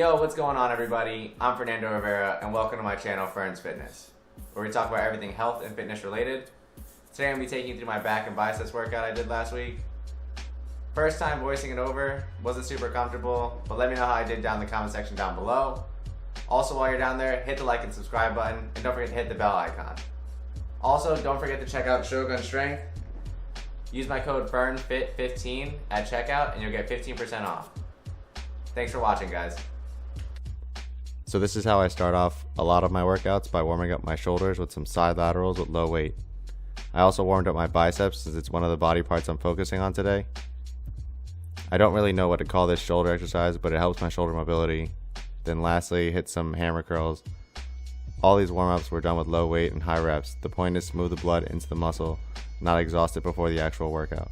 Yo, what's going on everybody? I'm Fernando Rivera and welcome to my channel, Fern's Fitness, where we talk about everything health and fitness related. Today I'm going to be taking you through my back and biceps workout I did last week. First time voicing it over, wasn't super comfortable, but let me know how I did down in the comment section down below. Also, while you're down there, hit the like and subscribe button, and don't forget to hit the bell icon. Also, don't forget to check out Shogun Strength. Use my code FERNFIT15 at checkout and you'll get 15% off. Thanks for watching, guys. So this is how I start off a lot of my workouts, by warming up my shoulders with some side laterals with low weight. I also warmed up my biceps since it's one of the body parts I'm focusing on today. I don't really know what to call this shoulder exercise, but it helps my shoulder mobility. Then lastly, hit some hammer curls. All these warm-ups were done with low weight and high reps. The point is to move the blood into the muscle, not exhaust it before the actual workout.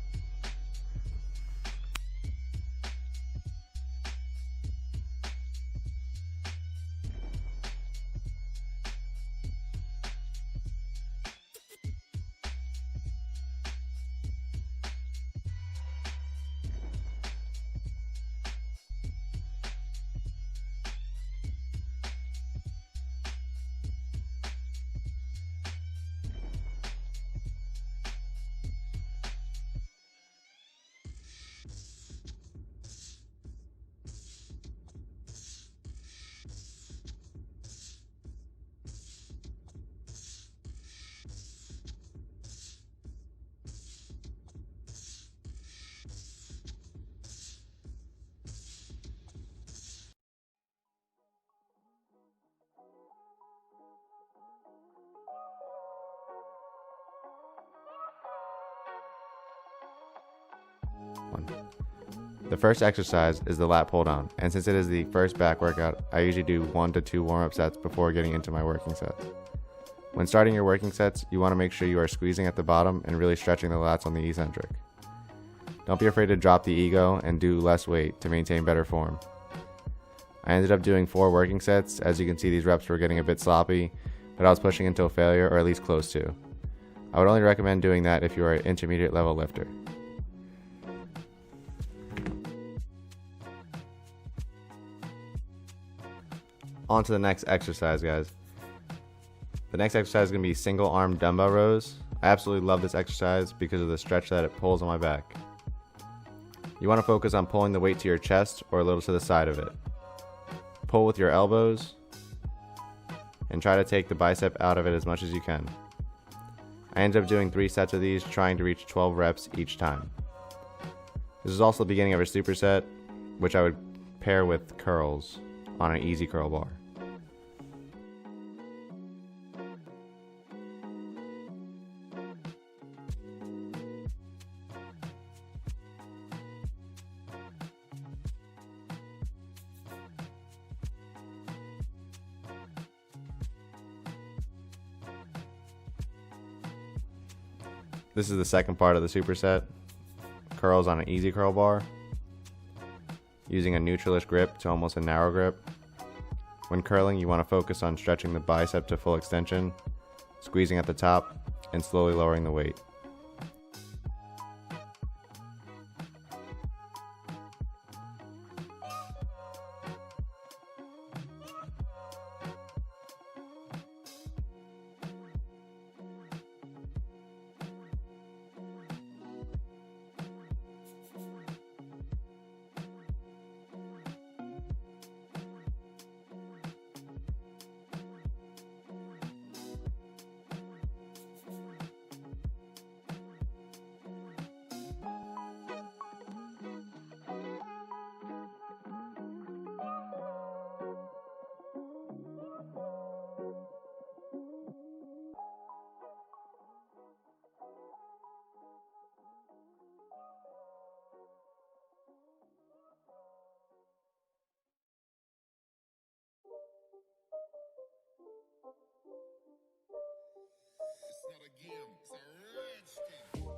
The first exercise is the lat pulldown, and since it is the first back workout, I usually do 1 to 2 warm-up sets before getting into my working sets. When starting your working sets, you want to make sure you are squeezing at the bottom and really stretching the lats on the eccentric. Don't be afraid to drop the ego and do less weight to maintain better form. I ended up doing 4 working sets. As you can see, these reps were getting a bit sloppy, but I was pushing until failure, or at least close to. I would only recommend doing that if you are an intermediate level lifter. On to the next exercise, guys. The next exercise is going to be single arm dumbbell rows. I absolutely love this exercise because of the stretch that it pulls on my back. You want to focus on pulling the weight to your chest or a little to the side of it. Pull with your elbows and try to take the bicep out of it as much as you can. I ended up doing 3 sets of these, trying to reach 12 reps each time. This is also the beginning of a superset, which I would pair with curls on an easy curl bar. This is the second part of the superset, curls on an easy curl bar, using a neutralish grip to almost a narrow grip. When curling, you want to focus on stretching the bicep to full extension, squeezing at the top, and slowly lowering the weight. not a game, it's a rich thing.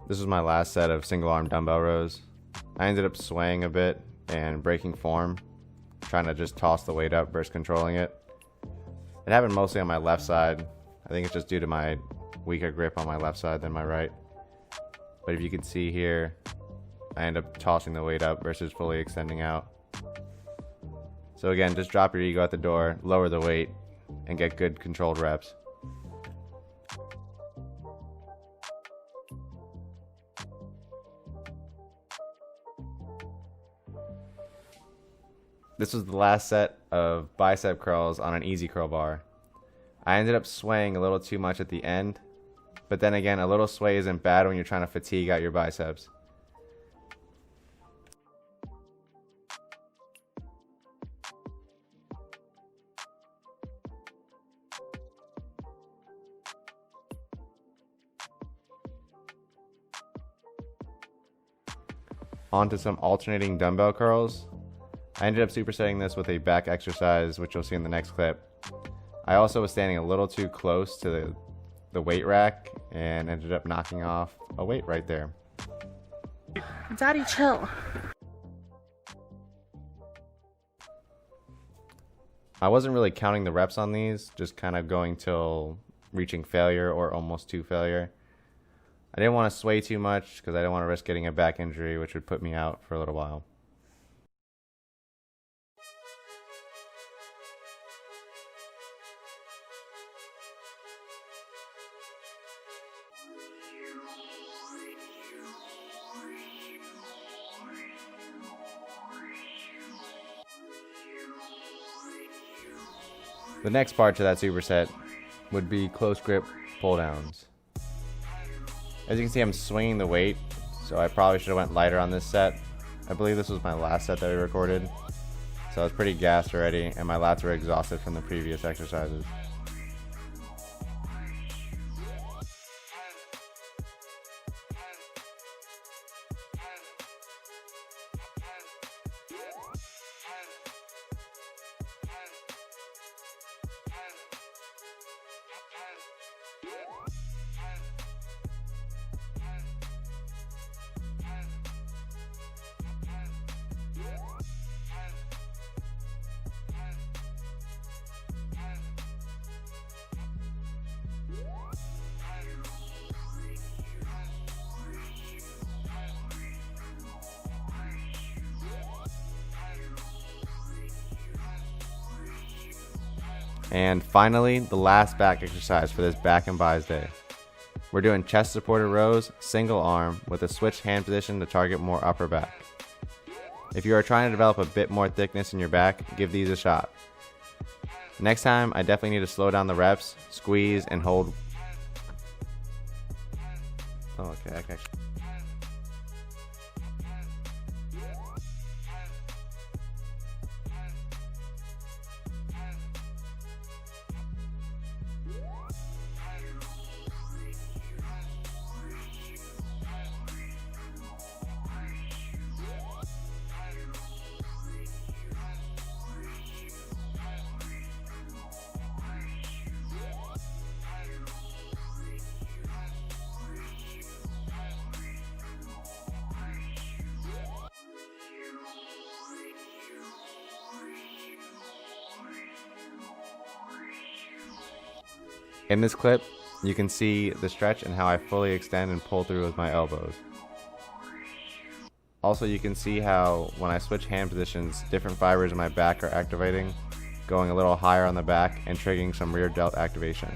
This was my last set of single arm dumbbell rows. I ended up swaying a bit and breaking form, trying to just toss the weight up versus controlling it. It happened mostly on my left side. I think it's just due to my weaker grip on my left side than my right. But if you can see here, I end up tossing the weight up versus fully extending out. So again, just drop your ego at the door, lower the weight, and get good controlled reps. This was the last set of bicep curls on an easy curl bar. I ended up swaying a little too much at the end, but then again, a little sway isn't bad when you're trying to fatigue out your biceps. On to some alternating dumbbell curls. I ended up supersetting this with a back exercise, which you'll see in the next clip. I also was standing a little too close to the weight rack and ended up knocking off a weight right there. Daddy, chill. I wasn't really counting the reps on these, just kind of going till reaching failure or almost to failure. I didn't want to sway too much because I didn't want to risk getting a back injury, which would put me out for a little while. The next part to that superset would be close grip pull downs. As you can see, I'm swinging the weight, so I probably should have went lighter on this set. I believe this was my last set that we recorded, so I was pretty gassed already, and my lats were exhausted from the previous exercises. And finally, the last back exercise for this back and bis day. We're doing chest supported rows, single arm, with a switched hand position to target more upper back. If you are trying to develop a bit more thickness in your back, give these a shot. Next time, I definitely need to slow down the reps, squeeze, and hold. Oh, okay. In this clip, you can see the stretch and how I fully extend and pull through with my elbows. Also, you can see how when I switch hand positions, different fibers in my back are activating, going a little higher on the back and triggering some rear delt activation.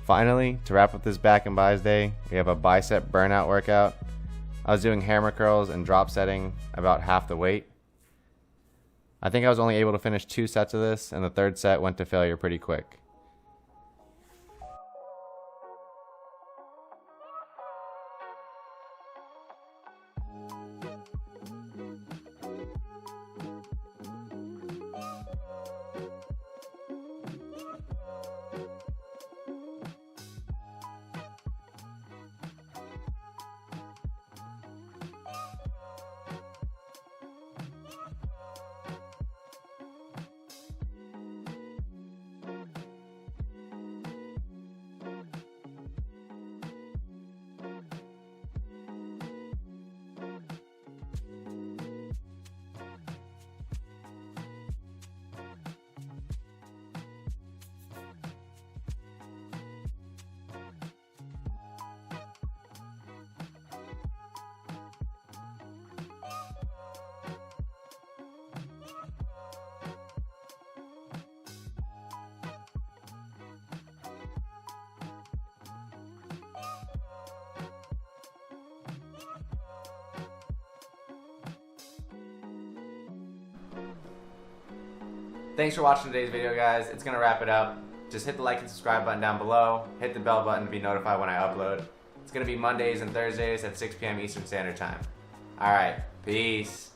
Finally, to wrap up this back and bis day, we have a bicep burnout workout. I was doing hammer curls and drop setting about half the weight. I think I was only able to finish 2 sets of this, and the 3rd set went to failure pretty quick. Thanks for watching today's video, guys. It's gonna wrap it up. Just hit the like and subscribe button down below. Hit the bell button to be notified when I upload. It's gonna be Mondays and Thursdays at 6 p.m. Eastern Standard Time. Alright, peace.